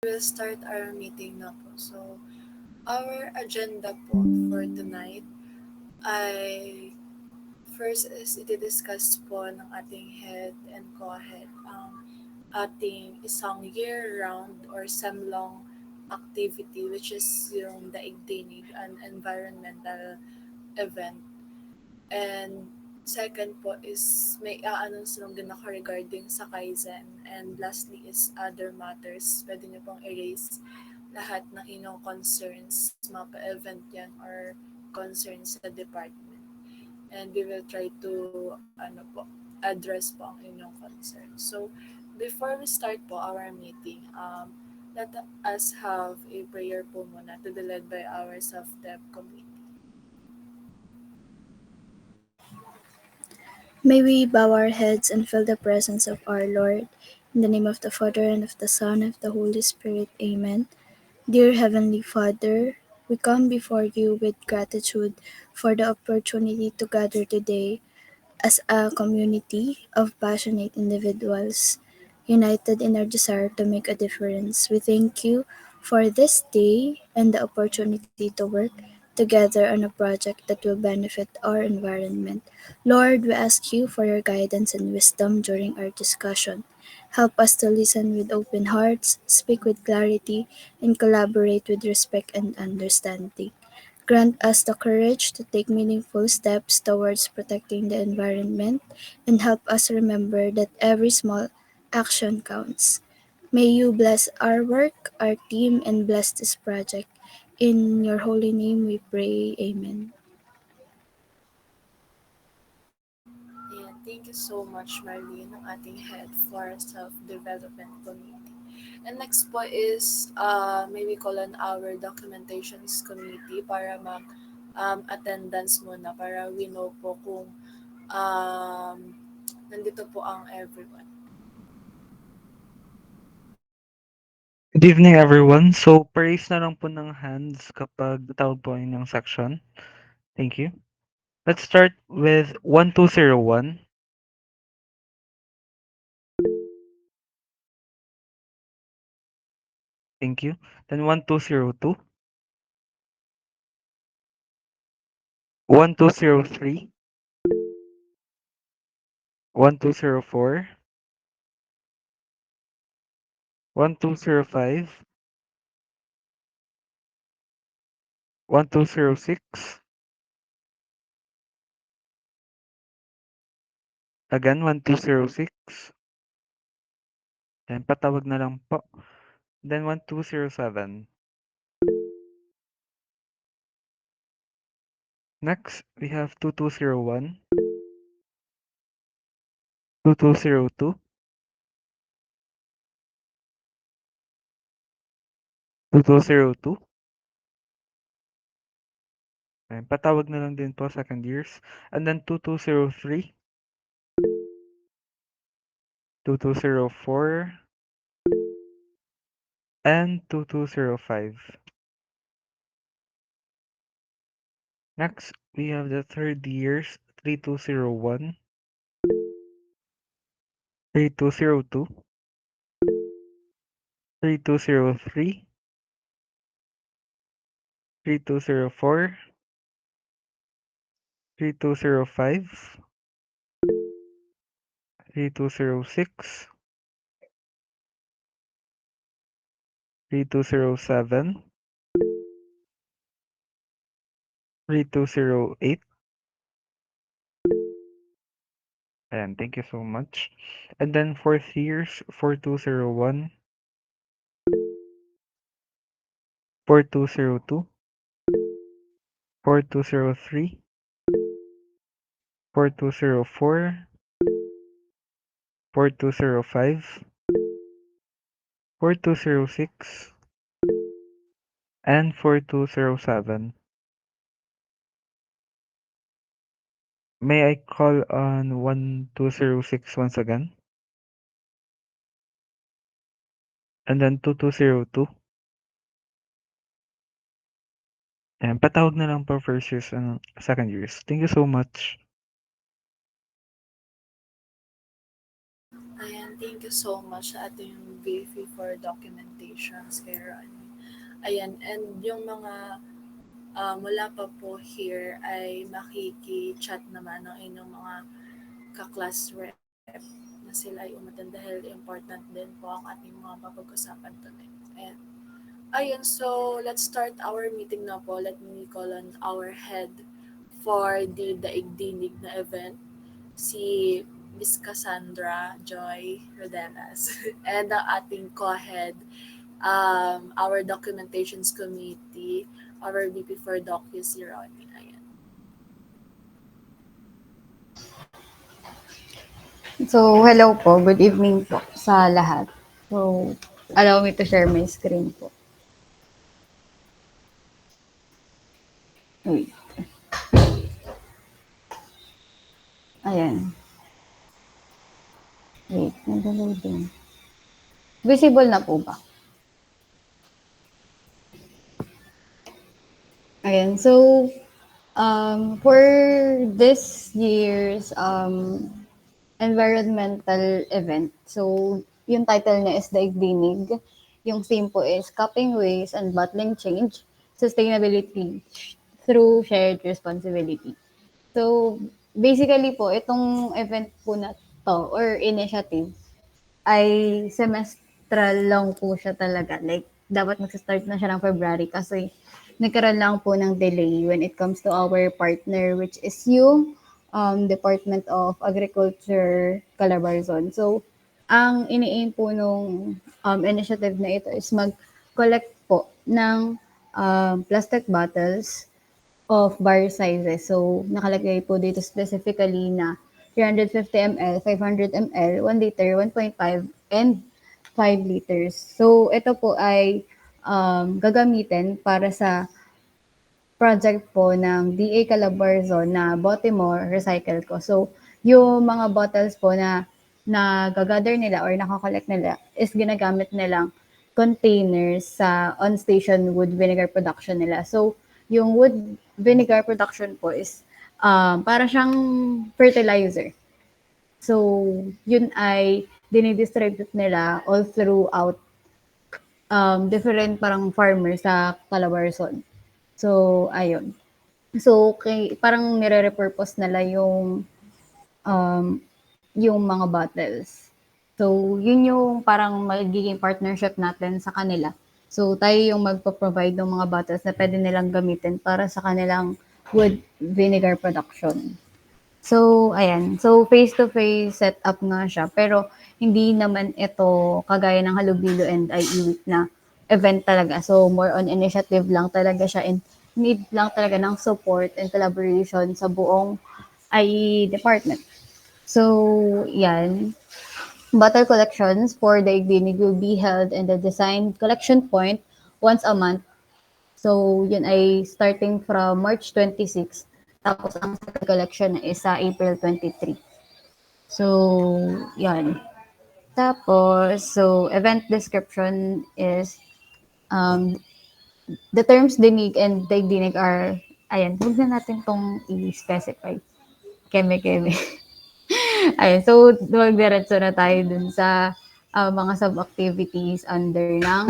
We'll start our meeting na po. So, our agenda po for tonight ay first is i-discuss po ng ating head and co-head ang ating isang year-round or sem-long activity which is yung Daigdinig, an environmental event. And second po is may a-announce lang din ako regarding sa Kaizen. And lastly is other matters. Pwede niyo pong erase lahat ng inyong concerns, mapa-event yan or concerns sa department. And we will try to address po ang inyong concerns. So, before we start po our meeting, let us have a prayer po muna to be led by our self-dev committee. May we bow our heads and feel the presence of our Lord. In the name of the Father, and of the Son, and of the Holy Spirit. Amen. Dear Heavenly Father, we come before you with gratitude for the opportunity to gather today as a community of passionate individuals, united in our desire to make a difference. We thank you for this day and the opportunity to work together on a project that will benefit our environment. Lord, we ask you for your guidance and wisdom during our discussion. Help us to listen with open hearts, speak with clarity, and collaborate with respect and understanding. Grant us the courage to take meaningful steps towards protecting the environment and help us remember that every small action counts. May you bless our work, our team, and bless this project. In your holy name we pray. Amen. Ayan, thank you so much, Marlene, ng ating head for self-development committee. And next po is, may we call on our documentations committee para mag attendance muna para we know po kung um, nandito po ang everyone. Good evening, everyone. So, praise na lang po ng hands kapag tawag po yung section. Thank you. Let's start with 1201. Thank you. Then 1202. 1203. 1204. 1205. 1206. Again, 1206. Then patawag na lang po. Then 1207. Next, we have 2201. 2202. 2202. Ayan, patawag na lang din po second years. And then 2203. 2204. And 2205. Next, we have the third years 3201, 3202, 3203, 3204, 3205, 3206, 3207, 3208. And thank you so much. And then fourth years 4201, 4202, 4203, 4204, 4205, 4206, and 4207. May I call on 1206 once again? And then 2202. And patawag na lang po first years and second years. Thank you so much. Ayan, thank you so much sa ating Vivi for documentations kay Ronnie. Ayan, and yung mga mula pa po here ay makiki-chat naman ng inyong mga ka-class rep na sila ay umaten dahil important din po ang ating mga papag-usapan tonight. And ayun, so let's start our meeting na po. Let me call on our head for the Daigdinig na event, si Miss Cassandra Joy Rodenas. And ang ating co-head, our documentations committee, our VP for Docu, si Ronnie. Ayan. So, hello po. Good evening po sa lahat. So, allow me to share my screen po. Wait. Ayan. Wait, nag-loading. Visible na po ba? Ayan. So, for this year's environmental event, so yung title niya is Daigdinig. Yung theme po is Capping Waste and Bottling Change, Sustainability through Shared Responsibility. So, basically po, itong event po na to or initiative ay semestral lang po siya talaga. Like, dapat magsa-start na siya ng February kasi nagkaroon lang po ng delay when it comes to our partner which is yung Department of Agriculture Calabarzon. So, ang ini-aim po nung initiative na ito is mag-collect po ng plastic bottles of bar sizes. So, nakalagay po dito specifically na 350 ml, 500 ml, 1 liter, 1.5, and 5 liters. So, ito po ay gagamitin para sa project po ng DA Calabarzon na Baltimore Recycle Ko. So, yung mga bottles po na nagagather nila or nakakollect nila is ginagamit nilang containers sa on-station wood vinegar production nila. So, yung wood vinegar production po is para siyang fertilizer. So, yun ay dinidistribute nila all throughout different parang farmers sa Calabarzon. So, ayun. So, parang nire-repurpose nila um, yung mga bottles. So, yun yung parang magiging partnership natin sa kanila. So, tayo yung magpo-provide ng mga bottles na pwede nilang gamitin para sa kanilang wood vinegar production. So, ayan. So, face-to-face setup nga siya. Pero, hindi naman ito kagaya ng Halubilo and IE na event talaga. So, more on initiative lang talaga siya and need lang talaga ng support and collaboration sa buong IE department. So, yan. Bottle collections for the Igdinig will be held in the design collection point once a month. So, yun ay starting from March 26. Tapos, ang second collection is sa April 23. So, yan. Tapos, so, event description is the terms dinig and daigdinig are, ayan, huwag na natin tong i-specify. Keme-keme. Ayun, so magdiretso na tayo dun sa mga sub-activities under ng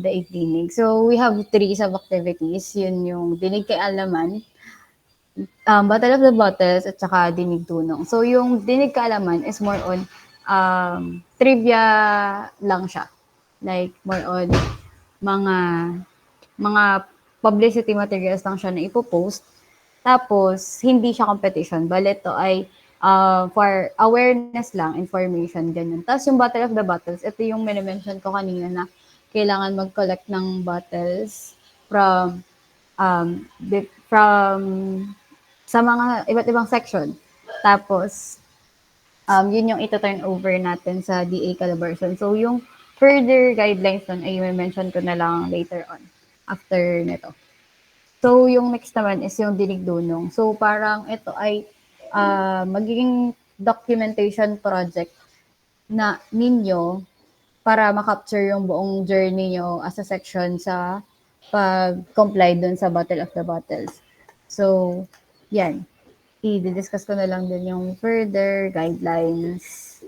daigdinig. So we have 3 sub-activities. Yun yung dinig kay Alaman, Battle of the Bottles, at saka dinig tunong. So yung dinig kay Alaman is more on trivia lang siya. Like more on mga mga publicity materials lang siya na ipopost. Tapos, hindi siya competition. Bale, ito ay for awareness lang, information, ganyan. Tapos, yung Battle of the Bottles, ito yung minimension ko kanina na kailangan mag-collect ng bottles from from sa mga iba't ibang section. Tapos, yun yung ito-turn over natin sa DA Calabarzon. So, yung further guidelines nun ay mention ko na lang later on after nito. So, yung next naman is yung dinig-dunong. So, parang ito ay magiging documentation project na ninyo para makapture yung buong journey nyo as a section sa pag-comply dun sa Battle of the Bottles. So, yan. I-discuss ko na lang din yung further guidelines.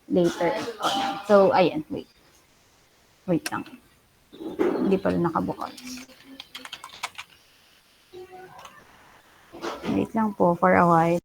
later on. So, ayan, wait. Wait lang. Hindi pala nakabukas. Wait lang po for a while.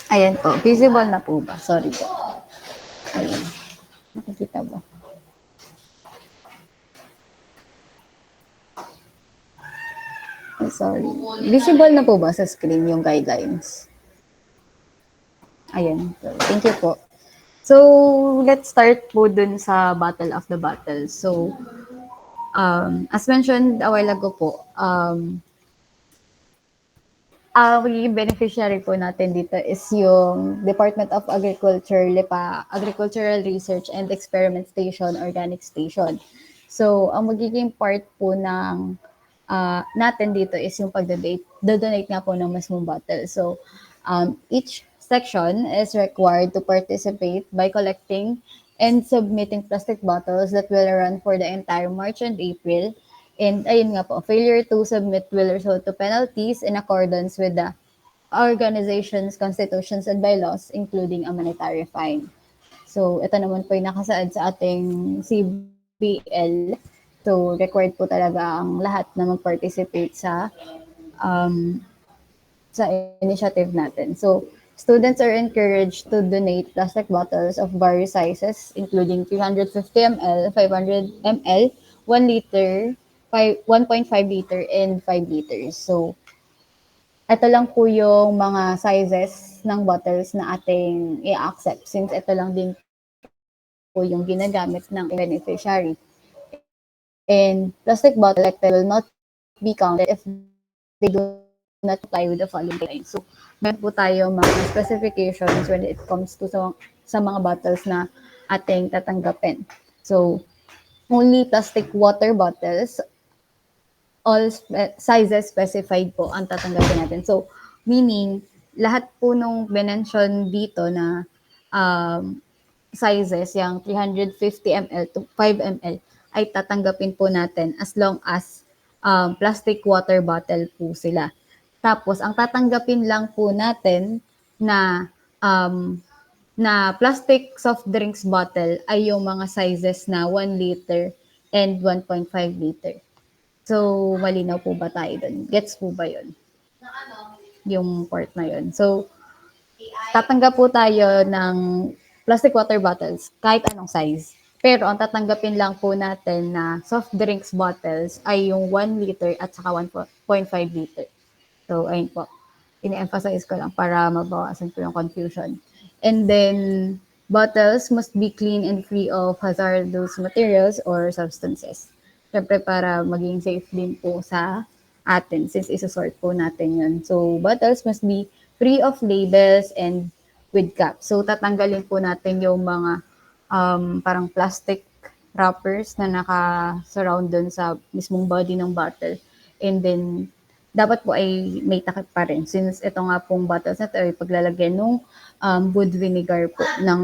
Ayan po. Visible na po ba? Sorry po. Ayan. Nakikita ba? Oh, sorry. Visible na po ba sa screen yung guidelines? Ayan. So, thank you po. So, let's start po dun sa Battle of the Battles. So, as mentioned a while ago po, magiging beneficiary po natin dito is yung Department of Agriculture, LIPA, Agricultural Research and Experiment Station, Organic Station. So, ang magiging part po ng natin dito is yung pag-donate nga po ng mismong bottle. So, each section is required to participate by collecting and submitting plastic bottles that will run for the entire March and April. And ayun nga po, failure to submit will result to penalties in accordance with the organization's constitutions and bylaws, including a monetary fine. So, ito naman po yung nakasaad sa ating CBL. So, required po talaga ang lahat na mag-participate sa initiative natin. So, students are encouraged to donate plastic bottles of various sizes, including 350 ml, 500 ml, 1 liter, 1.5 liter, and 5 liters. So, ito lang po yung mga sizes ng bottles na ating i-accept since ito lang din po yung ginagamit ng beneficiary. And plastic bottle collected will not be counted if they do not comply with the following guidelines. So, meron po tayo mga specifications when it comes to sa mga bottles na ating tatanggapin. So, only plastic water bottles, all sizes specified po ang tatanggapin natin. So, meaning, lahat po nung mention dito na sizes, yung 350 ml to 5 ml, ay tatanggapin po natin as long as plastic water bottle po sila. Tapos, ang tatanggapin lang po natin na plastic soft drinks bottle ay yung mga sizes na 1 liter and 1.5 liter. So, malinaw po ba tayo dun? Gets po ba yun? Yung part na yun. So, tatanggap po tayo ng plastic water bottles, kahit anong size. Pero ang tatanggapin lang po natin na soft drinks bottles ay yung 1 liter at saka 1.5 liter. So, ayun po. Ini-emphasize ko lang para mabawasan po yung confusion. And then, bottles must be clean and free of hazardous materials or substances. Siyempre, para maging safe din po sa atin since isusort po natin yun. So, bottles must be free of labels and with caps. So, tatanggalin po natin yung mga parang plastic wrappers na naka-surround dun sa mismong body ng bottle. And then, dapat po ay may takip pa rin since ito nga pong bottles na ito ay paglalagyan ng wood vinegar po ng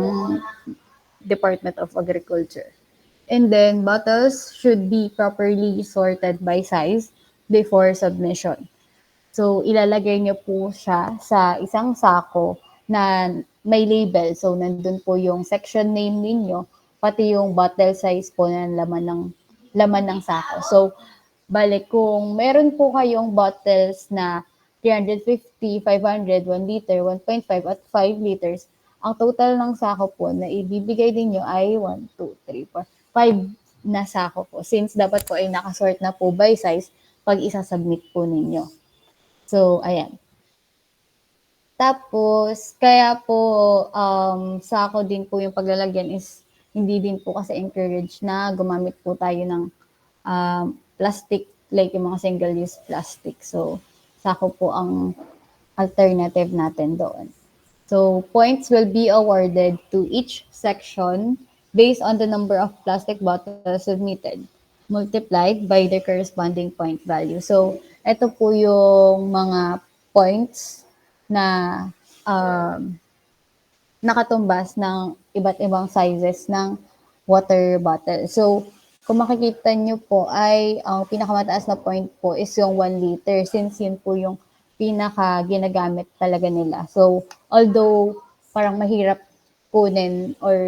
Department of Agriculture. And then, bottles should be properly sorted by size before submission. So, ilalagay niyo po siya sa isang sako na may label. So, nandun po yung section name ninyo, pati yung bottle size po na laman ng sako. So, bale kung meron po kayong bottles na 350, 500, 1 liter, 1.5 at 5 liters, ang total ng sako po na ibibigay ninyo ay 1, 2, 3, 4, 5 na sako po. Since dapat po ay nakasort na po by size pag isa-submit po ninyo. So, ayan. Tapos, kaya po sako din po yung paglalagyan is hindi din po kasi encourage na gumamit po tayo ng plastic, like yung mga single-use plastic. So, sako po ang alternative natin doon. So, points will be awarded to each section based on the number of plastic bottles submitted, multiplied by their corresponding point value. So, ito po yung mga points na nakatumbas ng iba't ibang sizes ng water bottle. So, kung makikita nyo po ay ang pinakamataas na point po is yung 1 liter since yun po yung pinaka ginagamit talaga nila. So, although parang mahirap kunin or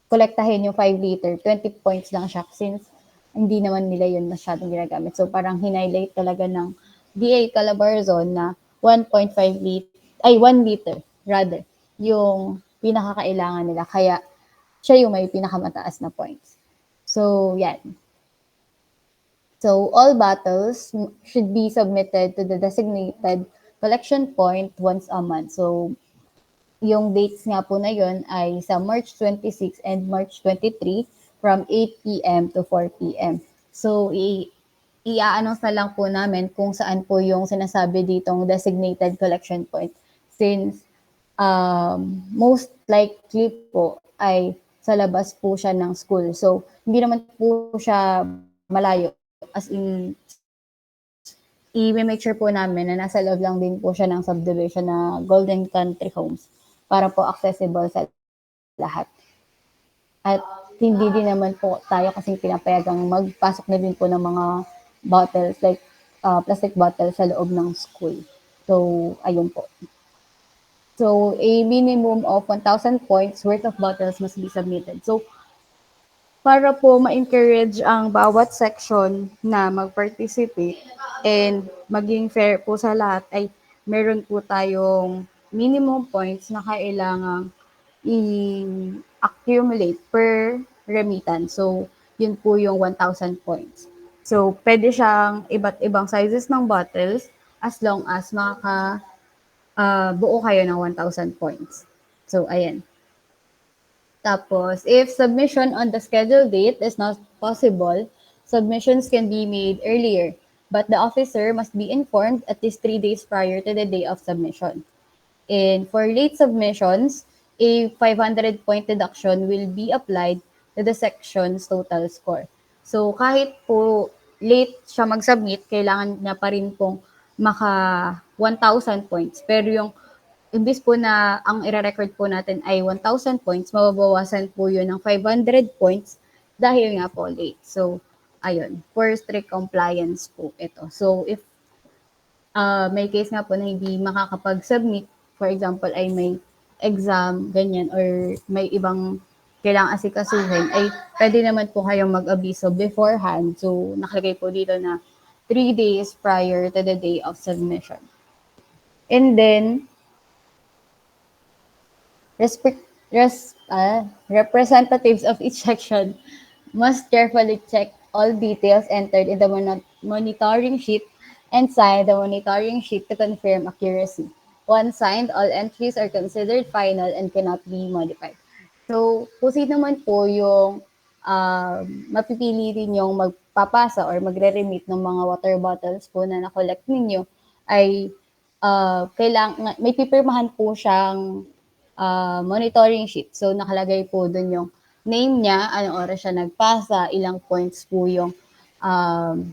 kolektahin yung 5 liter, 20 points lang siya since hindi naman nila yun masyadong ginagamit. So, parang hinighlight talaga ng DA Calabarzon na 1.5 liter, ay 1 liter rather, yung pinakakailangan nila. Kaya, siya yung may pinakamataas na points. So, yan. So, all bottles should be submitted to the designated collection point once a month. So, yung dates nga po na yun ay sa March 26 and March 23 from 8 p.m. to 4 p.m. So, i-announce na lang po namin kung saan po yung sinasabi ditong designated collection point since most likely po ay sa labas po siya ng school. So, hindi naman po siya malayo. As in, i-make sure po namin na nasa loob lang din po siya ng subdivision na Golden Country Homes para po accessible sa lahat. At hindi din naman po tayo kasing pinapayagang magpasok na din po ng mga bottles like plastic bottles sa loob ng school. So, ayun po. So, a minimum of 1,000 points worth of bottles must be submitted. So, para po ma-encourage ang bawat section na mag-participate and maging fair po sa lahat ay meron po tayong minimum points na kailangang i-accumulate per remittance. So, yun po yung 1,000 points. So, pwede siyang iba't ibang sizes ng bottles as long as buo kayo ng 1,000 points. So, ayan. Tapos, if submission on the scheduled date is not possible, submissions can be made earlier, but the officer must be informed at least 3 days prior to the day of submission. And for late submissions, a 500-point deduction will be applied to the section's total score. So, kahit po late siya mag-submit, kailangan niya pa rin pong maka 1,000 points. Pero yung imbis po na ang ire-record po natin ay 1,000 points, mababawasan po yun ng 500 points dahil nga po late. So, ayun, for strict compliance po ito. So, if may case nga po na hindi makakapag-submit, for example, ay may exam, ganyan, or may ibang kailangang asikasuhin, ay pwede naman po kayong mag-abiso beforehand. So, nakalagay po dito na 3 days prior to the day of submission. And then, representatives of each section must carefully check all details entered in the monitoring sheet and sign the monitoring sheet to confirm accuracy. Once signed, all entries are considered final and cannot be modified. So, kung sino naman po yung mapipili rin yung magpapasa or magre-remit ng mga water bottles po na na-collect ninyo ay kailangan, may pipirmahan po siyang monitoring sheet. So, nakalagay po dun yung name niya, anong oras siya nagpasa, ilang points po yung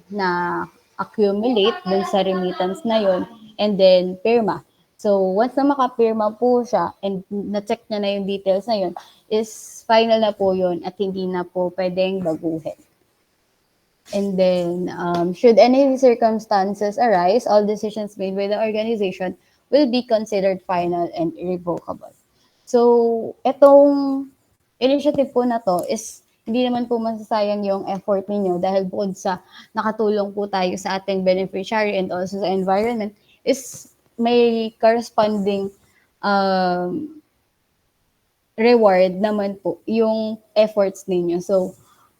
na-accumulate dun sa remittance na yon, and then pirma. So, once na makapirma po siya and na-check niya na yung details na yun, is final na po yun at hindi na po pwedeng baguhin. And then, should any circumstances arise, all decisions made by the organization will be considered final and irrevocable. So, itong initiative po na to is hindi naman po masasayang yung effort ninyo dahil bukod sa nakatulong po tayo sa ating beneficiary and also sa environment is may corresponding um, reward naman po yung efforts ninyo. So,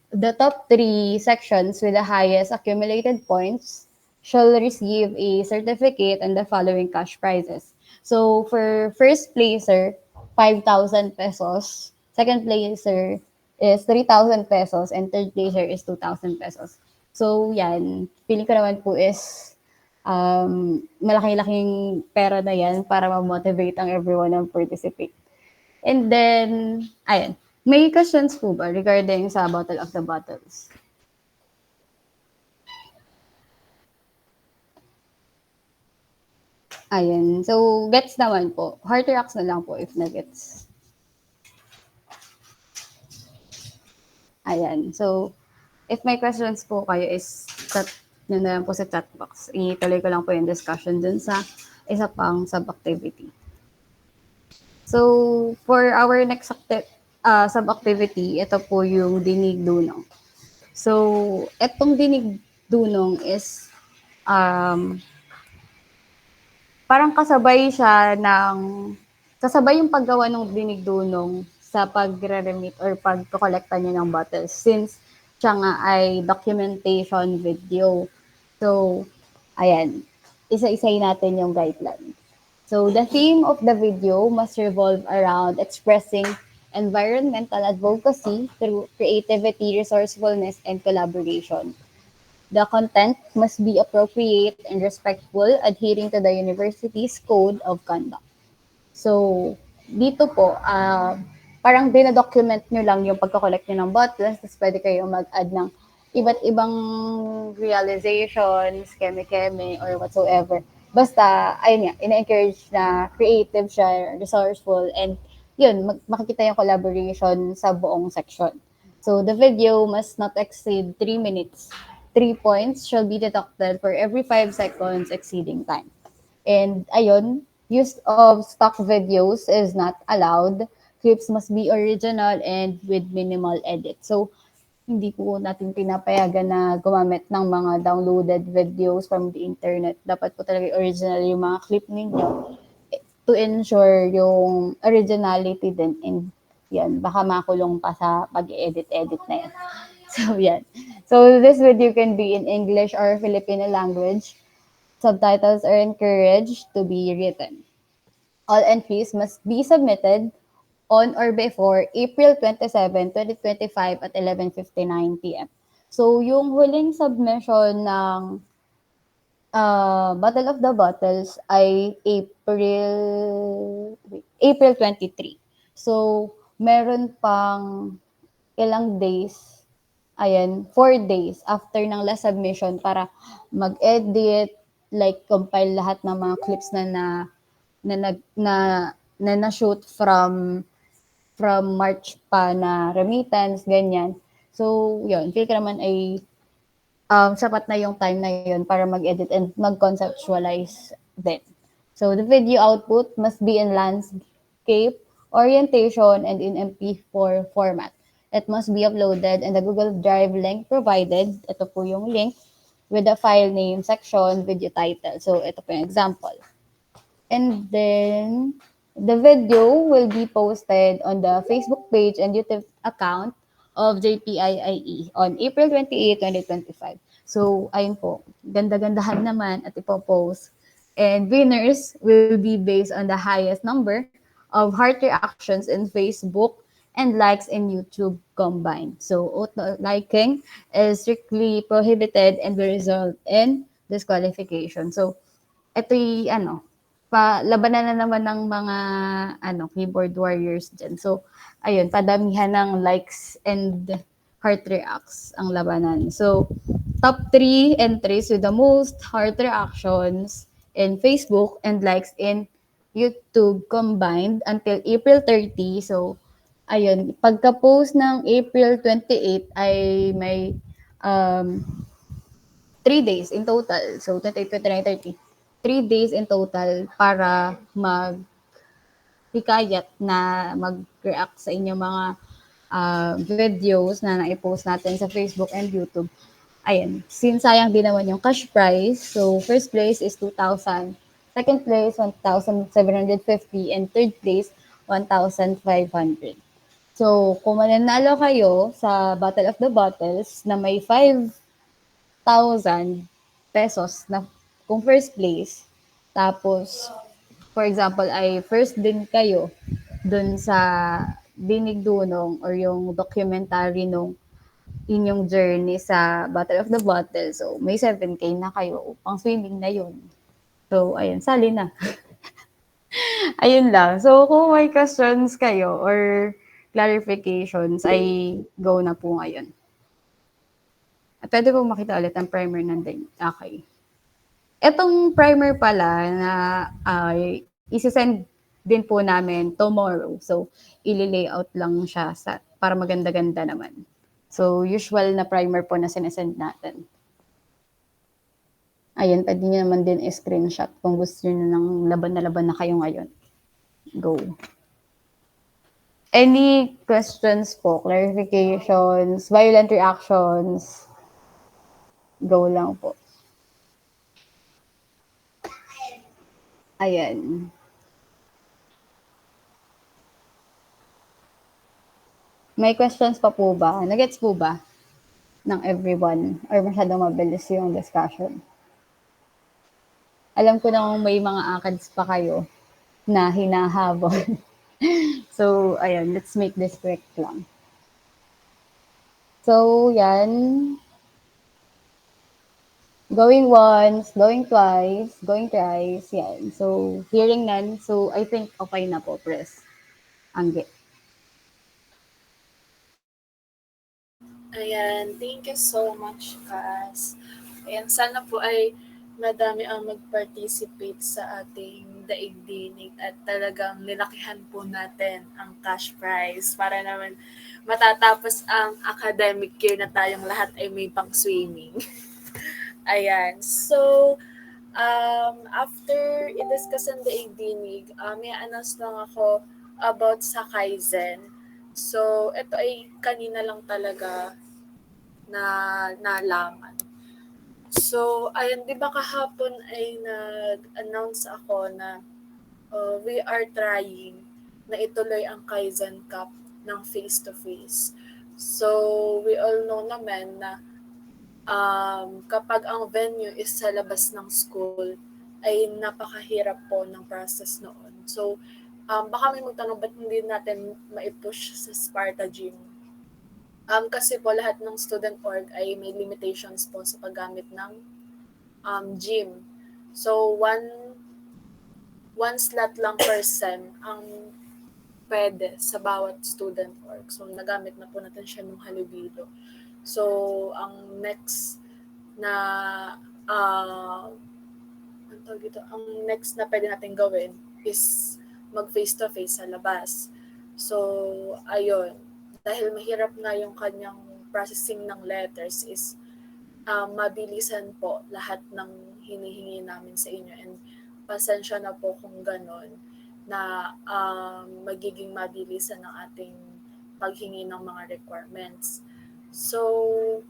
the top 3 sections with the highest accumulated points shall receive a certificate and the following cash prizes. So, for first placer, 5,000 pesos. Second placer is 3,000 pesos. And third placer is 2,000 pesos. So, yan. Feeling ko naman po is malaki-laking pera na yan para ma-motivate ang everyone na participate. And then, ayan. May questions po ba regarding sa Battle of the Bottles? Ayan. So, gets naman po. Heart reacts na lang po if na-gets. Ayan. So, if may questions po kayo is chat nyo na lang po sa chat box. Ituloy ko lang po yung discussion dun sa isa pang sub-activity. So, for our next sub-activity, ito po yung dinig dunong. So, itong dinig dunong is parang kasabay yung paggawa ng dinig dunong sa pagre-remit or pagkokolekta niyo ng bottles since siya nga ay documentation video. So, ayan, isa-isay natin yung guideline. So, the theme of the video must revolve around expressing environmental advocacy through creativity, resourcefulness, and collaboration. The content must be appropriate and respectful, adhering to the university's code of conduct. So, dito po, parang dinadocument nyo lang yung pagkakolect nyo ng bottles, tapos pwede kayo mag-add ng iba't ibang realizations, keme-keme, or whatsoever. Basta, ayun nga, ina-encourage na creative siya, resourceful, and yun, makikita yung collaboration sa buong section. So, the video must not exceed 3 minutes. 3 points shall be deducted for every 5 seconds exceeding time. And ayun, use of stock videos is not allowed. Clips must be original and with minimal edit. So, hindi po natin pinapayagan na gumamit ng mga downloaded videos from the internet. Dapat po talaga original yung mga clip ninyo to ensure yung originality din. And yan, baka makulong pa sa pag-edit-edit na yan. So, yan. So, this video can be in English or Filipino language. Subtitles are encouraged to be written. All entries must be submitted on or before April 27, 2025 at 11:59 p.m. So, yung huling submission ng Battle of the Bottles ay April 23. So, meron pang ilang days, 4 days after ng last submission para mag-edit, like compile lahat ng mga clips na shoot from March pa na remittance, ganyan. So, yun, feel ko naman ay sapat na yung time na yun para mag-edit and mag-conceptualize din. So, the video output must be in landscape, orientation, and in MP4 format. It must be uploaded in the Google Drive link provided. Ito po yung link with the file name section, video title. So, ito po yung example. And then, the video will be posted on the Facebook page and YouTube account of JPIIE on April 28, 2025. So, ayun po, ganda-gandahan naman at ipopost. And winners will be based on the highest number of heart reactions in Facebook and likes in YouTube combined. So, auto-liking is strictly prohibited and will result in disqualification. So, ito yung labanan na naman ng mga keyboard warriors dyan. So, ayun, padamihan ng likes and heart reacts ang labanan. So, top 3 entries with the most heart reactions in Facebook and likes in YouTube combined until April 30. So, ayun, pagka-post ng April 28 ay may 3 days in total. So, 28, 29, 30. 3 days in total para hikayat na mag-react sa inyong mga videos na nai-post natin sa Facebook and YouTube. Ayan, since sayang din naman yung cash prize, so first place is 2,000, second place 1,750, and third place 1,500. So, kung mananalo kayo sa Battle of the Bottles na may 5,000 pesos na kung first place, tapos for example, ay first din kayo dun sa Dinig Dunong or yung documentary nung inyong journey sa Battle of the Bottle. So, may 7K na kayo. Pang swimming na yun. So, ayun, sali na. Ayun lang. So, kung may questions kayo or clarifications, ay go na po ngayon. At pwede po makita ulit ang primer nandun. Okay. Etong primer pala na isi-send din po namin tomorrow. So, ili-layout lang siya para maganda-ganda naman. So, usual na primer po na sinesend natin. Ayun, pwede nyo naman din i-screenshot kung gusto nyo ng laban na kayo ngayon. Go. Any questions po, clarifications, violent reactions? Go lang po. Ayan. May questions pa po ba? Nagets po ba ng everyone? Or masyadong mabilis yung discussion? Alam ko na may mga ACADS pa kayo na hinahabol. So, ayan, let's make this quick lang. So, yan. Going once, going twice, going thrice, yan. So, hearing none. So, I think okay na po, press. Angge. Ayan, thank you so much, Cass. Ayan, sana po ay madami ang mag-participate sa ating daigdinig at talagang nilakihan po natin ang cash prize para naman matatapos ang academic year na tayong lahat ay may pang-swimming. Ayan, so after i-discuss ang daigdinig, may announce lang ako about sa Kaizen. So, ito ay kanina lang talaga na nalaman. So, ayun, di ba kahapon ay nag-announce ako na we are trying na ituloy ang Kaizen Cup ng face-to-face. So, we all know naman na kapag ang venue is sa labas ng school, ay napakahirap po ng process noon. So, baka may magtanong, ba't hindi natin maipush sa Sparta Gym? Kasi po lahat ng student org ay may limitations po sa paggamit ng gym. So, one slot lang per sem ang pwede sa bawat student org. So, nagamit na po natin siya nung halubilo. So, ang next na ang next na pwede natin gawin is mag face-to-face sa labas. So, ayun. Dahil mahirap nga yung kanyang processing ng letters is mabilisan po lahat ng hinihingi namin sa inyo. And pasensya na po kung ganon na magiging mabilisan ng ating paghingi ng mga requirements. So,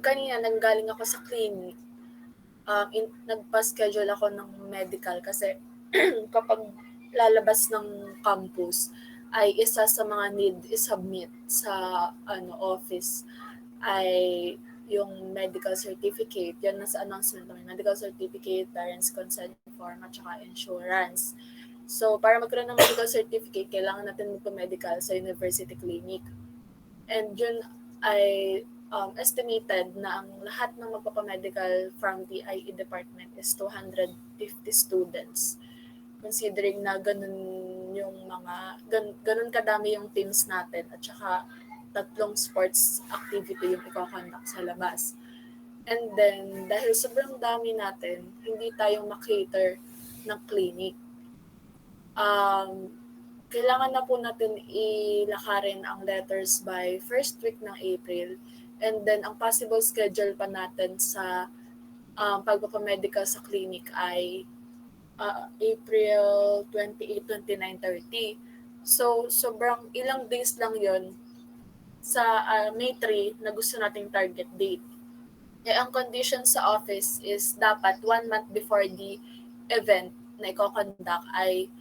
kanina nanggaling ako sa clinic. Nagpa-schedule ako ng medical kasi kapag lalabas ng campus ay isa sa mga need i-submit sa office ay yung medical certificate. Yan nasa announcement namin. Medical certificate, parents consent form, at saka insurance. So, para magkaroon ng medical certificate, kailangan natin magpa-medical sa university clinic. And yun ay estimated na ang lahat ng magpapamedical from the IE department is 250 students. Considering na ganun kadami yung teams natin at saka 3 sports activity yung i-conduct sa labas. And then, dahil sobrang dami natin, hindi tayo makater ng clinic. Kailangan na po natin ilakarin ang letters by first week ng April. And then, ang possible schedule pa natin sa pagpapamedical sa clinic ay April 28, 29, 30. So, sobrang ilang days lang yon sa May 3 na gusto nating target date. Ang condition sa office is dapat 1 month before the event na i-conduct ay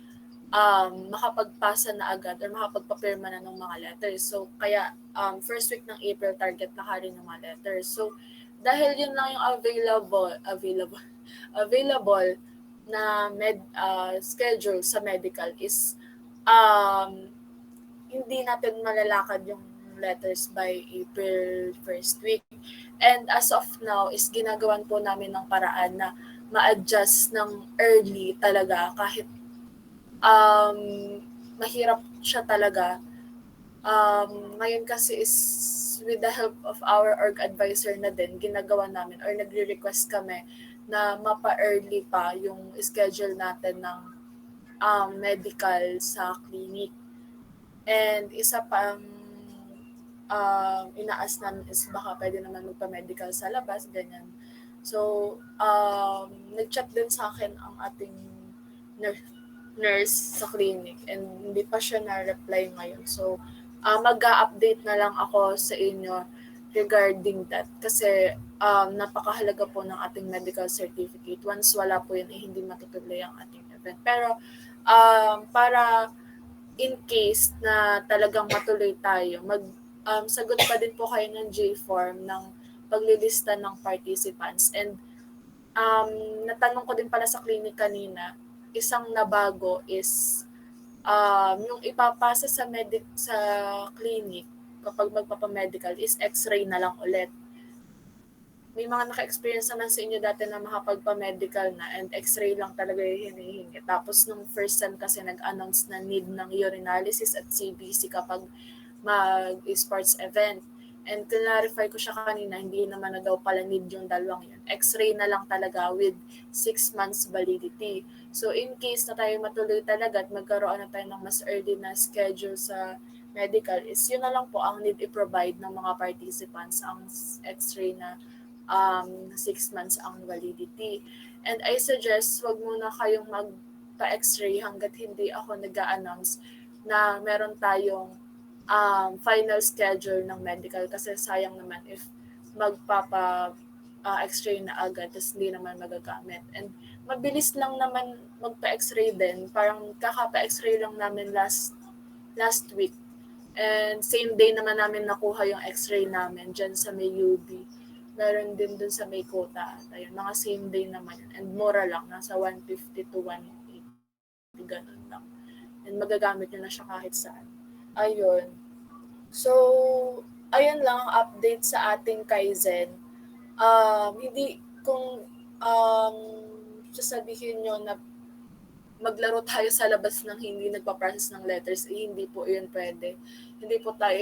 makapagpasa na agad or makapagpapirma na ng mga letters. So, kaya first week ng April target na ka rin ng mga letters. So, dahil yun lang yung available na schedule sa medical is hindi natin malalakad yung letters by April first week. And as of now is ginagawan po namin ng paraan na ma-adjust ng early talaga kahit mahirap siya talaga. Ngayon kasi is with the help of our org advisor na din, ginagawa namin or nagre-request kami na mapa-early pa yung schedule natin ng medical sa clinic. And isa pang inaas namin is baka pwede naman magpa-medical sa labas, ganyan. So, nag-chat din sa akin ang ating nurse sa clinic and hindi pa siya na-reply ngayon. So, mag-a-update na lang ako sa inyo regarding that kasi napakahalaga po ng ating medical certificate. Once wala po yun, hindi matutuloy ang ating event. Pero para in case na talagang matuloy tayo, sagot pa din po kayo ng J-form ng paglilista ng participants. And natanong ko din pala sa clinic kanina, isang nabago is yung ipapasa sa clinic kapag magpapamedical is x-ray na lang ulit. May mga naka-experience naman sa inyo dati na makapagpa-medical na and x-ray lang talaga yung hinihingi. Tapos nung first time kasi nag-announce na need ng urinalysis at CBC kapag mag-sports event. And clarify ko siya kanina, hindi naman na daw pala need yung dalawang yun. X-ray na lang talaga with 6 months validity. So in case na tayo matuloy talaga at magkaroon na tayo ng mas early na schedule sa medical, is yun na lang po ang need i-provide ng mga participants, ang x-ray na 6 months ang validity. And I suggest wag muna kayong magpa-x-ray hanggat hindi ako nag-a-announce na meron tayong final schedule ng medical kasi sayang naman if x-ray na agad tapos hindi naman magagamit. And mabilis lang naman magpa-x-ray din. Parang kakapa-x-ray lang namin last week. And same day naman namin nakuha yung x-ray namin dyan sa may UB. Meron din dun sa may quota. Ayun, mga same day naman yun. And mura lang, nasa 150 to 180. Ganun lang. And magagamit nyo na siya kahit saan. Ayun. So, ayun lang ang update sa ating Kaizen. Hindi, kung sasabihin nyo na maglaro tayo sa labas ng hindi nagpa-process ng letters, hindi po yun pwede. Hindi po tayo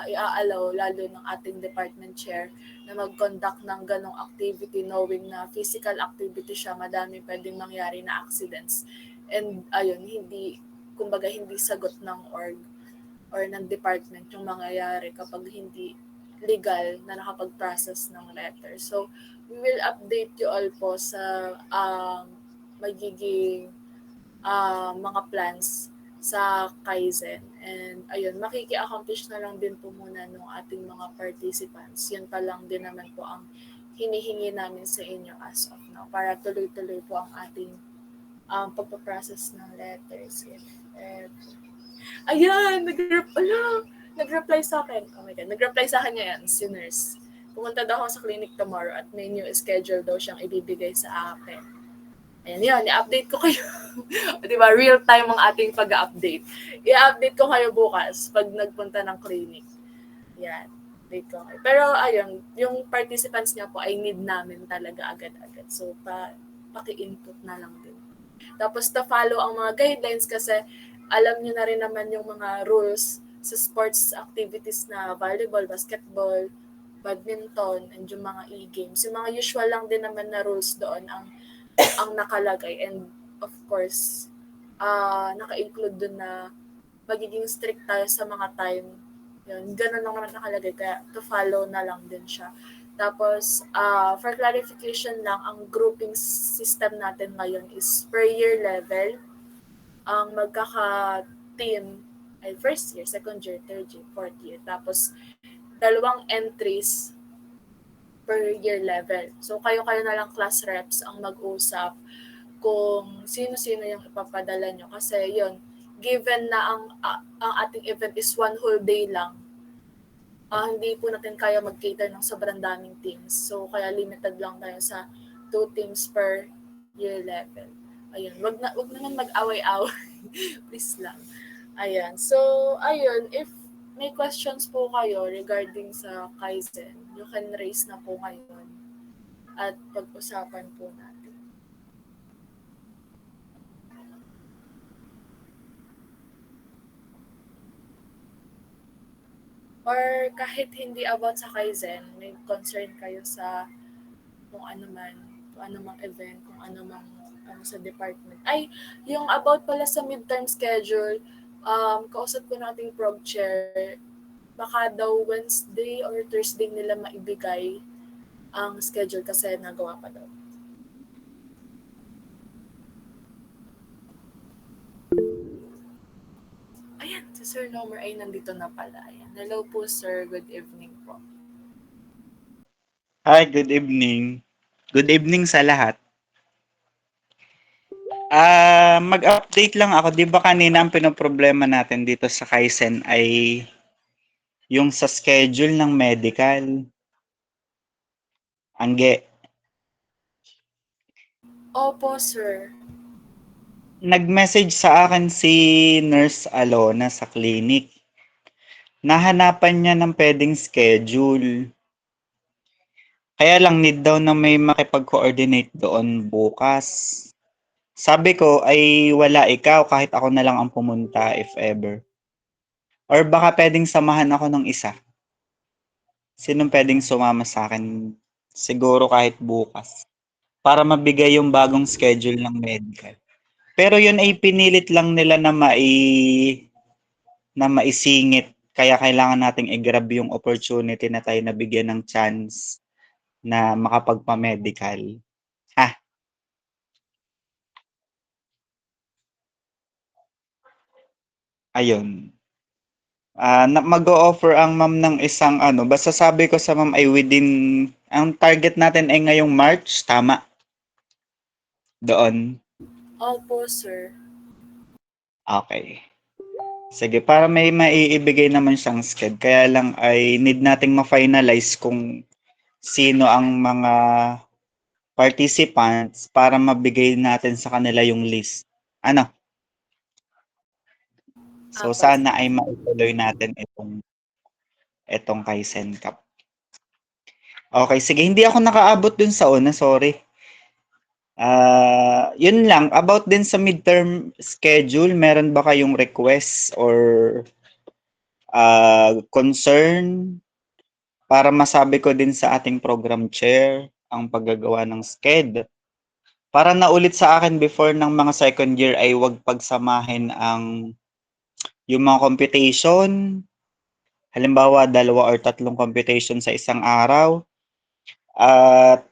i-allow, lalo ng ating department chair, na mag-conduct ng ganong activity knowing na physical activity siya, madami pwedeng mangyari na accidents. And ayun, hindi sagot ng org or ng department yung mangyayari kapag hindi legal na nakapag-process ng letter. So, we will update you all po sa magiging mga plans sa Kaizen. And ayun, makiki-accomplish na lang din po muna ng ating mga participants. Yan pa lang din naman po ang hinihingi namin sa inyo as of now para tuloy-tuloy po ang ating pagpaprocess ng letters. Ayan, nag-reply sa akin. Oh my God, nag-reply sa akin yan, si nurse. Pumunta daw ako sa clinic tomorrow at may new schedule daw siyang ibibigay sa akin. Ayan, yun, i-update ko kayo. Diba, real time ang ating pag-update. I-update ko kayo bukas pag nagpunta ng clinic. Yan, update ko kayo. Pero ayun, yung participants niya po ay need namin talaga agad-agad. So, paki-input na lang din. Tapos, follow ang mga guidelines kasi alam niyo na rin naman yung mga rules sa sports activities na volleyball, basketball, badminton, and yung mga e-games. Yung mga usual lang din naman na rules doon ang nakalagay. And of course, naka-include dun na magiging strict tayo sa mga time Yun, ganun lang naman nakalagay, kaya to follow na lang din siya. Tapos, for clarification lang, ang grouping system natin ngayon is per year level. Ang magkaka-team ay first year, second year, third year, fourth year. Tapos, dalawang entries per year level. So, kayo-kayo na lang class reps ang mag-usap kung sino-sino yung ipapadala nyo. Kasi yun, given na ang ating event is one whole day lang, hindi po natin kaya mag-cater ng sobrang daming teams. So, kaya limited lang tayo sa 2 teams per year level. Ayun, wag naman mag-away-away. Please lang. Ayan. So, ayun, if may questions po kayo regarding sa Kaizen, you can raise na po ngayon at pag-usapan po natin. Or kahit hindi about sa Kaizen, may concern kayo sa kung ano mang event, kung ano mang ano sa department. Ay, yung about pala sa midterm schedule, kausap ko nating prog chair, baka daw Wednesday or Thursday nila maibigay ang schedule kasi nagawa pa daw. Ayan, si Sir Nomer ay nandito na pala. Ayan. Hello po, sir. Good evening po. Hi, good evening. Good evening sa lahat. Mag-update lang ako. Di ba kanina ang pinoproblema natin dito sa Kaizen ay yung sa schedule ng medical. Angge, Opo, sir. nag-message sa akin si Nurse Alona sa clinic. Nahanapan niya ng pwedeng schedule. Kaya lang need daw na may makipag-coordinate doon bukas. Sabi ko ay wala ikaw kahit ako na lang ang pumunta if ever. Or baka pwedeng samahan ako ng isa. Sinong pwedeng sumama sa akin? Siguro kahit bukas. Para mabigay yung bagong schedule ng medical. Pero yun ay pinilit lang nila na maisingit. Kaya kailangan nating i-grab yung opportunity na tayo nabigyan ng chance na makapagpa-medical. Ha, ayun. Mag-o-offer ang ma'am ng isang ano, basta sabi ko sa ma'am ay within, ang target natin ay ngayong March, tama? Doon. Opo, sir. Okay. Sige, para may maiibigay naman siyang sked. Kaya lang ay need nating ma-finalize kung sino ang mga participants para mabigay natin sa kanila yung list. Ano? So Apo, sana sir. ay maituloy natin itong Kaizen Cup. Okay, sige. Hindi ako nakaabot dun sa una, sorry. Yun lang. About din sa midterm schedule, meron ba kayong request or concern para masabi ko din sa ating program chair ang paggagawa ng sked? Para naulit sa akin before ng mga second year ay wag pagsamahin yung mga computation. Halimbawa, 2 or 3 computation sa isang araw.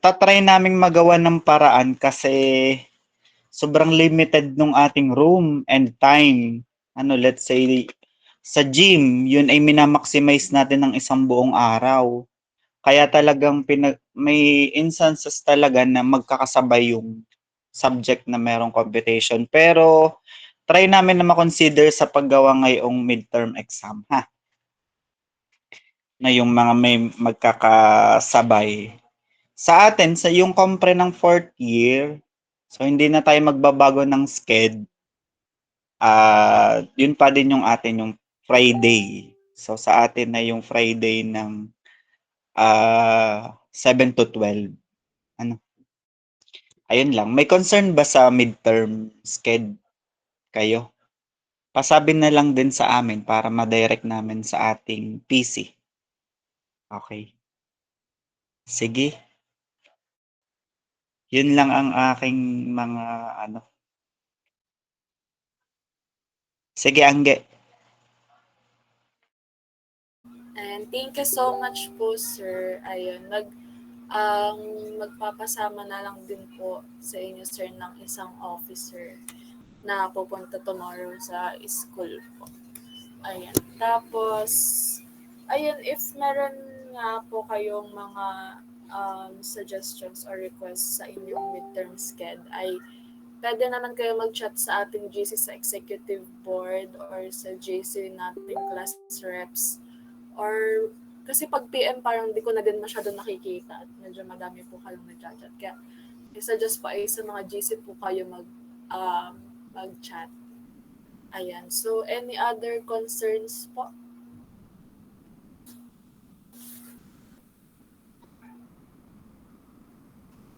Tatry naming magawa ng paraan kasi sobrang limited nung ating room and time. Let's say, sa gym, yun ay minamaximize natin ng isang buong araw. Kaya talagang may instances talaga na magkakasabay yung subject na merong computation. Pero try namin na ma-consider sa paggawa ngayong midterm exam, ha? Na yung mga may magkakasabay. Sa atin, sa yung compre ng 4th year, so hindi na tayo magbabago ng sked. Yun pa din yung atin, yung Friday. So sa atin na yung Friday ng 7 to 12. Ano? Ayun lang. May concern ba sa midterm sked kayo? Pasabi na lang din sa amin para ma-direct namin sa ating PC. Okay. Sige. Yun lang ang aking mga ano. Sige, Angge. And thank you so much po, sir. Ayun, ang magpapasama na lang din po sa inyo, sir, ng isang officer na pupunta tomorrow sa school po. Ayan. Tapos, ayun, if meron nga po kayong mga suggestions or requests sa inyong midterm sked, ay pwede naman kayo mag-chat sa ating GC sa executive board or sa GC nating class reps. Or kasi pag PM parang di ko na din masyado nakikita at medyo madami po kayong nag-chat. Kaya i-suggest po ay sa mga GC po kayo mag-chat. Ayan. So, any other concerns po?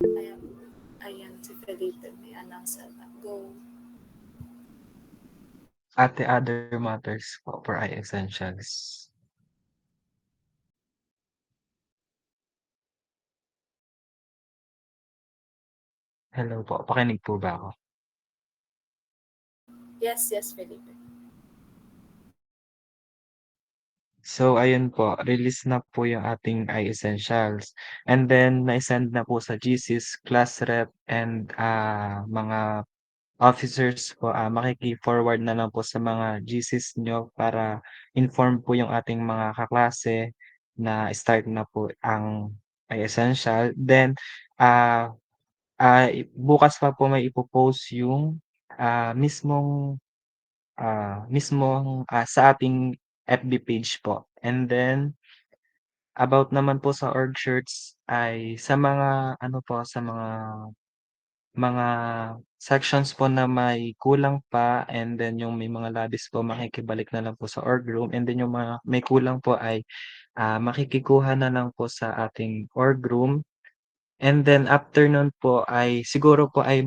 Ayan. Ayan, si Felipe may announce na. Go. Ate, other matters po for I-Essentials. Hello po, pakinig po ba ako? Yes, Felipe. So ayun po, release na po yung ating I-Essentials. And then nai-send na po sa GCs, class rep, and mga officers po, makiki-forward na lang po sa mga GCs nyo para inform po yung ating mga kaklase na start na po ang I-Essential. Then, ah bukas pa po may ipo-post yung, sa ating FB page po. And then, about naman po sa org shirts ay sa mga ano po, sa mga sections po na may kulang pa, and then yung may mga labis po makikibalik na lang po sa org room, and then yung mga may kulang po ay, makikikuha na lang po sa ating org room. And then after nun po ay siguro po ay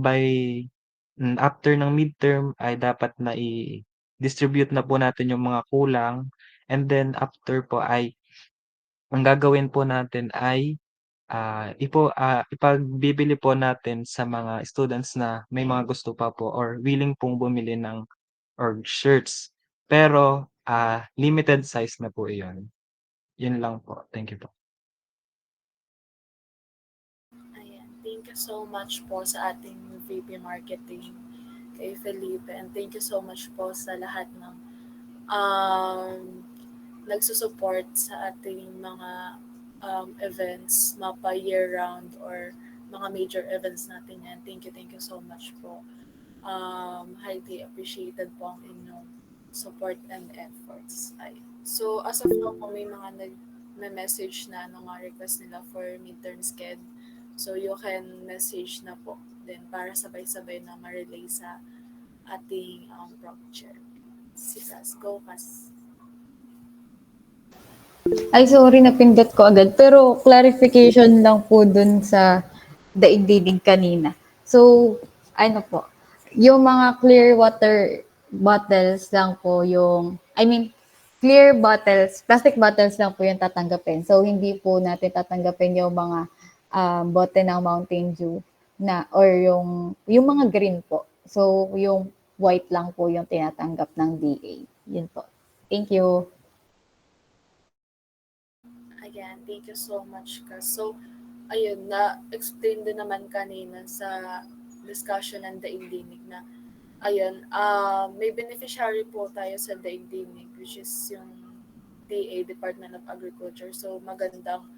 after ng midterm ay dapat na i-distribute na po natin yung mga kulang, and then after po ay ang gagawin po natin ay, ipagbibili po natin sa mga students na may mga gusto pa po or willing pong bumili ng org shirts. Pero, limited size na po iyon. Yun lang po. Thank you po. Ayan. Thank you so much po sa ating VP Marketing kay Felipe. And thank you so much po sa lahat ng nagsusupport sa ating mga events, mapa year-round or mga major events natin yan. Thank you so much po. Highly appreciated po ang inyong support and efforts. Ay. So, as of now po, may mga nag-message na ng mga request nila for midterm sked. So, you can message na po din para sabay-sabay na ma-relay sa ating prop chair. Si Cas, go Cas. Ay, sorry, napindot ko agad. Pero clarification lang po dun sa daigdig kanina. So, ano po, yung mga clear water bottles lang po yung, clear bottles, plastic bottles lang po yung tatanggapin. So, hindi po natin tatanggapin yung mga bote ng Mountain Dew na, or yung mga green po. So, yung white lang po yung tinatanggap ng DA. Yun po. Thank you. Again, thank you so much, Cas. So, ayun, na-explain din naman kanina sa discussion ng daigdinig na, ayun, may beneficiary po tayo sa daigdinig, which is yung DA, Department of Agriculture. So, magandang,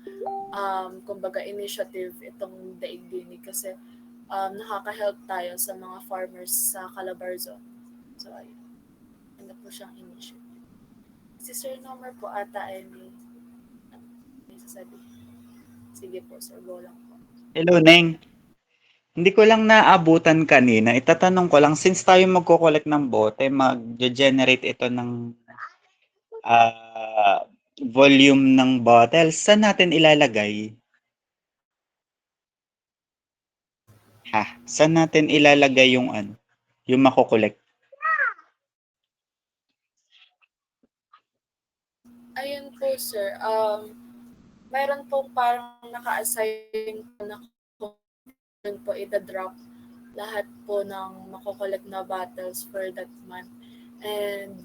kumbaga, initiative itong daigdinig kasi nakaka-help tayo sa mga farmers sa Calabarzon. So, ayun. Ano po siyang initiative. Si Sir Nomer po ata ay may sasabihin. Sige po, sir. Go lang po. Hello, Neng. Hindi ko lang naabutan kanina. Itatanong ko lang, since tayo magko-collect ng bote, mag-generate ito ng volume ng bottles, saan natin ilalagay? Saan natin ilalagay yung yung mako-collect? Ayun po, sir. Mayroon po parang naka-assign po na kung po ita-drop lahat po ng makokollect na bottles for that month. And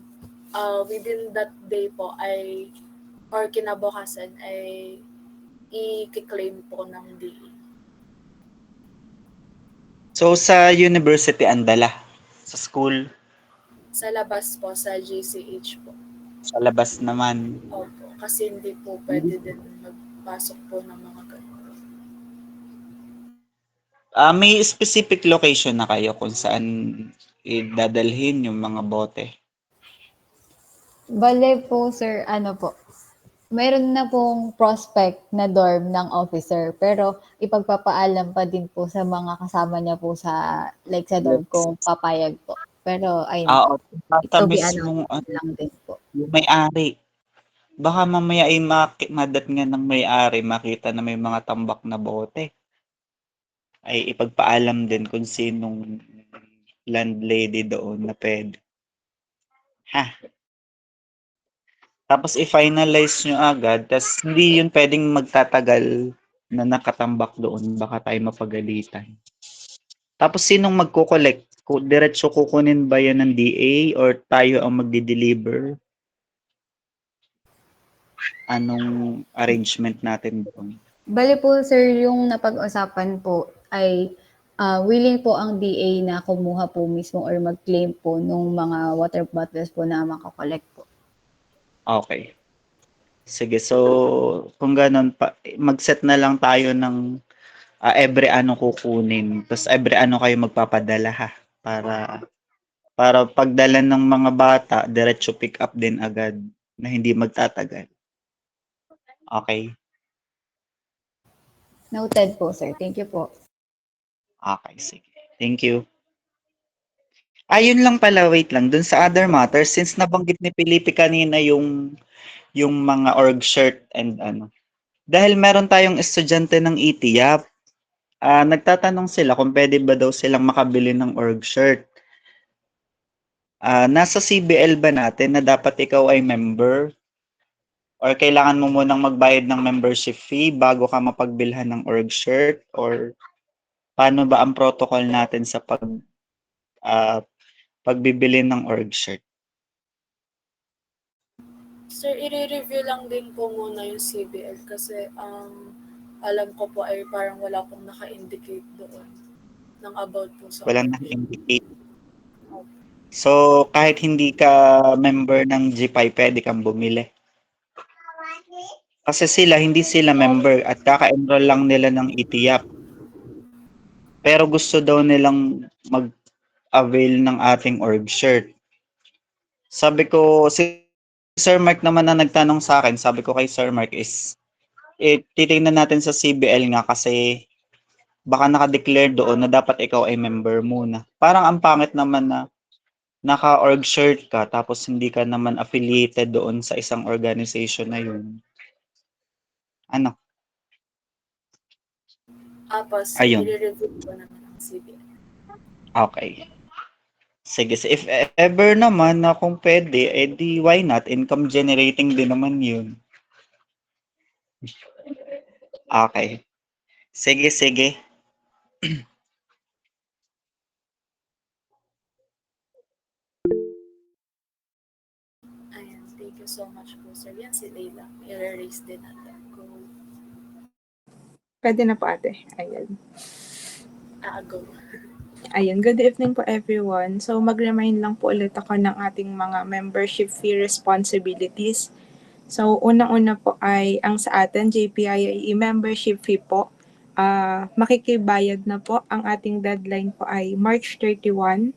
within that day po ay or kinabukasan ay i-claim po ng DA. So sa university ang dala, sa school, Sa labas po, sa GCH po. sa labas naman. Opo, kasi hindi po pwede din magpasok po ng mga ganun. May specific location na kayo kung saan dadalhin yung mga bote? Bale po, sir, ano po, mayroon na pong prospect na dorm ng officer, pero ipagpapaalam pa din po sa mga kasama niya po sa, like sa dorm Yes. kung papayag po. Pero ayun po, Basta to be mismong announced lang din po. yung may-ari. Baka mamaya ay madat nga ng may-ari, makita na may mga tambak na bote. Ay ipagpaalam din kung sinong landlady doon na pwede. Ha? Tapos i-finalize nyo agad, tas hindi yun pwedeng magtatagal na nakatambak doon, baka tayo mapagalitan. Tapos sinong magko-collect? Diretso kukunin ba yan ng DA or tayo ang magdi-deliver? Anong arrangement natin doon? Bale po, sir, yung napag-usapan po ay willing po ang DA na kumuha po mismo or mag-claim po nung mga water bottles po na makakollect po. Okay. Sige, so kung ganun, mag-set na lang tayo ng every ano kukunin. Tapos every ano kayo magpapadala ha. Para pagdala ng mga bata, diretso pick up din agad na hindi magtatagal. Okay? Noted po, sir. Thank you po. Okay, sige. Thank you. Ayun lang pala, wait lang. Dun sa other matters, since nabanggit ni Felipe kanina yung mga org shirt and ano. Dahil meron tayong estudyante ng ETIAP, nagtatanong sila kung pwede ba daw silang makabili ng org shirt. Nasa CBL ba natin na dapat ikaw ay member? Or kailangan mo munang magbayad ng membership fee bago ka mapagbilhan ng org shirt? Or paano ba ang protocol natin sa pagbibili ng org shirt? Sir, i-review lang din po muna yung CBL kasi ang alam ko po ay parang wala pong naka-indicate doon ng about po sa Walang org. na-indicate. So, kahit hindi ka member ng GPI, pwede kang bumili. Kasi hindi sila member at kaka-enroll lang nila ng ETIAP. Pero gusto daw nilang mag-avail ng ating org shirt. Sabi ko, si Sir Mark naman na nagtanong sa akin, sabi ko kay Sir Mark is, titingnan natin sa CBL nga kasi baka naka-declare doon na dapat ikaw ay member muna. Parang ang pangit naman na naka-org shirt ka tapos hindi ka naman affiliated doon sa isang organization na yun. Ano? Tapos, Ayun. i-review po naman ang CBL. Okay. Sige, if ever naman na kung pwede, edi why not? Income generating din naman yun. Okay. Sige, sige. Ayan, thank you so much po, sir. Yan si Leila. I-raise din natin. Go. Pwede na po ate. Ayan. Go. Ayun, good evening po everyone. So mag-remind lang po ulit ako ng ating mga membership fee responsibilities. So unang-una po ay ang sa atin, JPIIE membership fee po. Makikibayad na po. Ang ating deadline po ay March 31,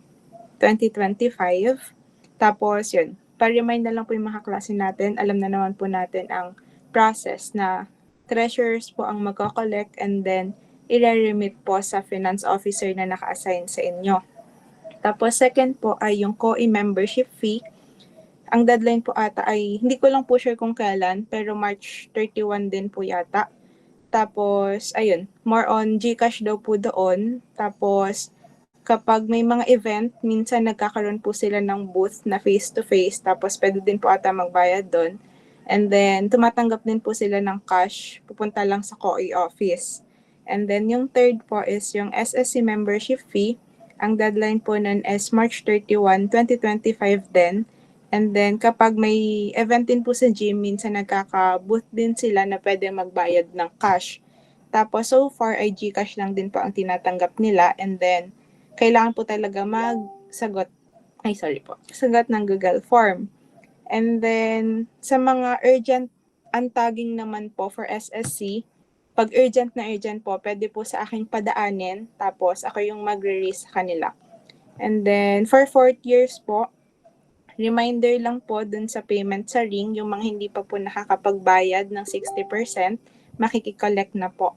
2025. Tapos yun, pa-remind na lang po yung mga klase natin. Alam na naman po natin ang process na treasurers po ang magko-collect and then i-remit po sa finance officer na naka-assign sa inyo. Tapos second po ay yung COE membership fee. Ang deadline po ata ay, hindi ko lang po sure kung kailan, pero March 31 din po yata. Tapos, ayun, more on GCash daw po doon. Tapos, kapag may mga event, minsan nagkakaroon po sila ng booth na face-to-face. Tapos, pwede din po ata magbayad doon. And then, tumatanggap din po sila ng cash. Pupunta lang sa COE office. And then, yung third po is yung SSC membership fee. Ang deadline po nun is March 31, 2025 din. And then kapag may event din po sa gym, minsan nagkaka-booth din sila na pwede magbayad ng cash. Tapos so far ay GCash lang din po ang tinatanggap nila, and then kailangan po talaga sagot ng Google Form. And then sa mga urgent untagging naman po for SSC, pag urgent na urgent po, pwede po sa aking padaanin, tapos ako yung magre-raise sa kanila. And then for 4th years po, reminder lang po dun sa payment sa ring, yung mga hindi pa po nakakapagbayad ng 60%, makiki-collect na po.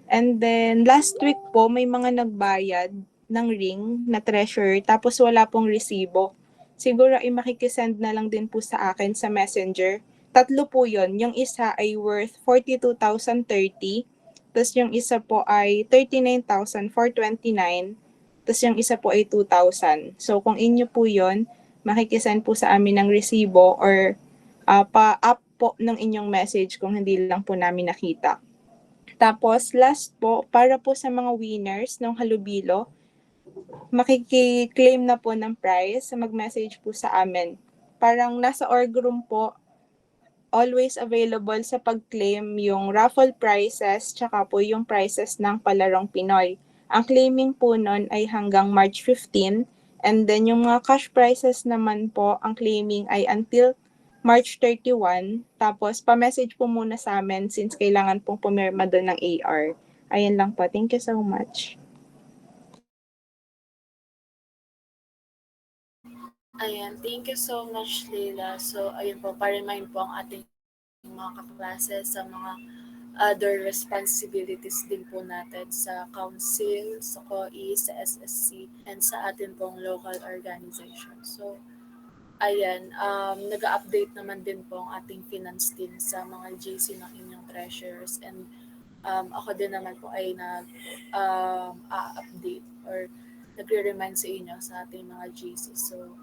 And then last week po, may mga nagbayad ng ring na treasurer tapos wala pong resibo. Siguro ay makikisend na lang din po sa akin sa Messenger. 3 po yon. Yung isa ay worth 42,030. Tapos yung isa po ay 39,429. Tapos yung isa po ay 2,000. So kung inyo po yon, makikisend po sa amin ng resibo or pa-up po ng inyong message kung hindi lang po namin nakita. Tapos last po, para po sa mga winners ng halubilo, makiki-claim na po ng prize, mag-message po sa amin. Parang nasa org room po, always available sa pag-claim yung raffle prizes tsaka po yung prizes ng Palarong Pinoy. Ang claiming po nun ay hanggang March 15, and then yung mga cash prizes naman po, ang claiming ay until March 31. Tapos pa-message po muna sa amin since kailangan pong pumirma doon ng AR. Ayan lang po. Thank you so much. Ayan, thank you so much, Leila. So, ayun po, pa-remind po ang ating mga kaklase sa mga other responsibilities din po natin sa council, sa COE, sa SSC, and sa atin pong local organization. So, ayan, nag-update naman din po ang ating finance team sa mga GC ng inyong treasurers, and ako din naman po ay nag-update or nagre-remind sa inyo sa ating mga GC. So,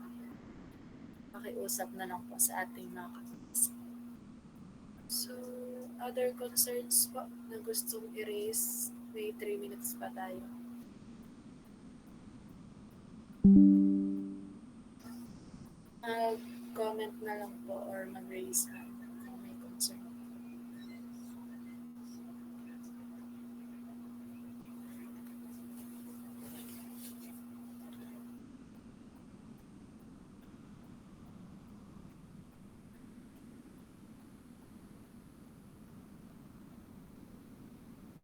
pakiusap na lang po sa ating mga kaklase. So, other concerns po na gustong i-raise? May 3 minutes pa tayo. Comment na lang po or mag-raise hand.